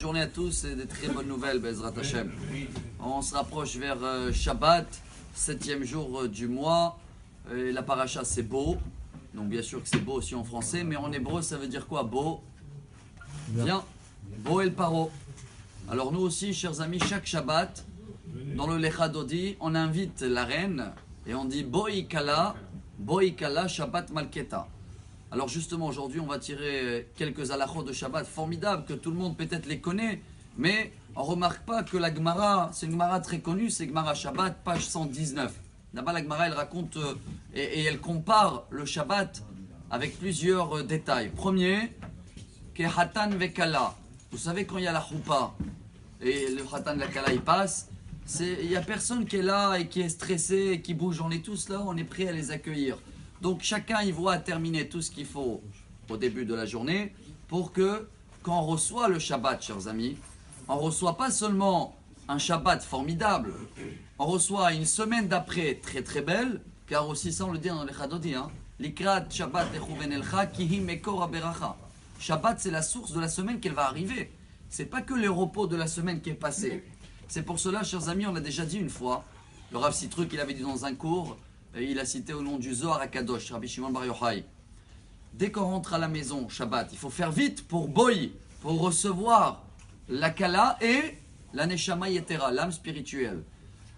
Journée à tous et des très bonnes nouvelles, Bezrat Hashem. On se rapproche vers Shabbat, 7e jour du mois. Et la paracha c'est beau. Donc bien sûr que c'est beau aussi en français, mais en hébreu ça veut dire quoi? Beau. Bien. Beau el paro. Alors nous aussi, chers amis, chaque Shabbat, dans le Lecha Dodi, on invite la reine et on dit Boi Kala Shabbat Malketa. Alors justement aujourd'hui on va tirer quelques halachot de Shabbat formidables que tout le monde peut-être les connaît, mais on remarque pas que la Gemara, c'est une Gemara très connue, c'est Gemara Shabbat, page 119. Là-bas la Gemara elle raconte et elle compare le Shabbat avec plusieurs détails. Premier, que Hatan Vekala. Vous savez quand il y a la choupa et le Hatan Vekala il passe, il n'y a personne qui est là et qui est stressé et qui bouge, on est tous là, on est prêt à les accueillir. Donc chacun y voit terminer tout ce qu'il faut au début de la journée pour que quand on reçoit le Shabbat, chers amis, on ne reçoit pas seulement un Shabbat formidable, on reçoit une semaine d'après très très belle, car aussi ça on le dit dans les Chadodi, Likrat Shabbat Echuvenelcha Kihi Mekor Aberacha. Shabbat c'est la source de la semaine qu'elle va arriver. C'est pas que le repos de la semaine qui est passé. C'est pour cela, chers amis, on l'a déjà dit une fois, le Rav Sitruk il avait dit dans un cours, il a cité au nom du Zohar HaKadosh, Rabbi Shimon Bar Yochai. Dès qu'on rentre à la maison, Shabbat, il faut faire vite pour boy, pour recevoir la Kala et la Neshama Yetera, l'âme spirituelle.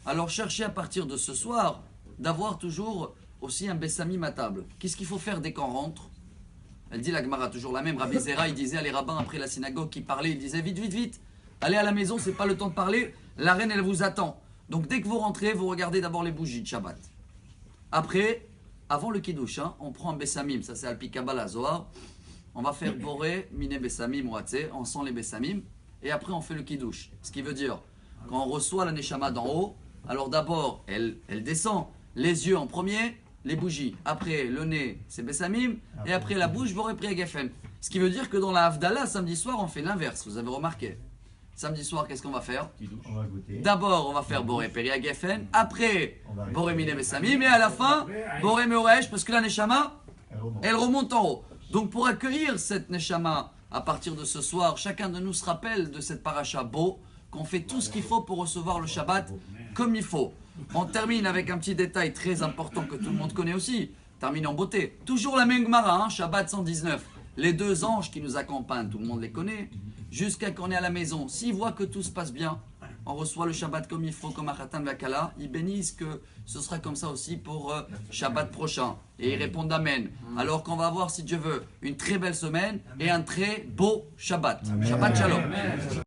Alors cherchez à partir de ce soir d'avoir toujours aussi un Bessamim à table. Qu'est-ce qu'il faut faire dès qu'on rentre? Elle dit la Gemara, toujours la même. Rabbi Zera, il disait à les rabbins après la synagogue qui parlaient, il disait vite, vite, vite, allez à la maison, c'est pas le temps de parler, la reine elle vous attend. Donc dès que vous rentrez, vous regardez d'abord les bougies de Shabbat. Après, avant le kiddush, on prend un bessamim, ça c'est Alpi Kabbalah Zohar. On va faire boré, mine bessamim, ouatse, on sent les bessamim, et après on fait le kiddush. Ce qui veut dire, quand on reçoit la neshama d'en haut, alors d'abord elle descend, les yeux en premier, les bougies. Après le nez, c'est bessamim, et après la bouche, boré priya geffen. Ce qui veut dire que dans la Havdalah, samedi soir, on fait l'inverse, vous avez remarqué. Samedi soir, qu'est-ce qu'on va faire? On va goûter. D'abord, on va faire Boré Peria Geffen. Après, Boré Mine Bessamim. Et à la fin, Boré Meoresh, parce que la Neshama, elle remonte en haut. Donc, pour accueillir cette Neshama, à partir de ce soir, chacun de nous se rappelle de cette paracha beau, qu'on fait tout ce qu'il faut pour recevoir le Shabbat comme il faut. On termine avec un petit détail très important que tout le monde connaît aussi. Termine en beauté. Toujours la même Gemara, Shabbat 119. Les deux anges qui nous accompagnent, tout le monde les connaît. Jusqu'à qu'on est à la maison, s'ils voient que tout se passe bien, on reçoit le Shabbat comme il faut, comme à Khatan Vakala, ils bénissent que ce sera comme ça aussi pour Shabbat prochain. Et ils répondent Amen. Alors qu'on va avoir, si Dieu veut, une très belle semaine et un très beau Shabbat. Shabbat Shalom.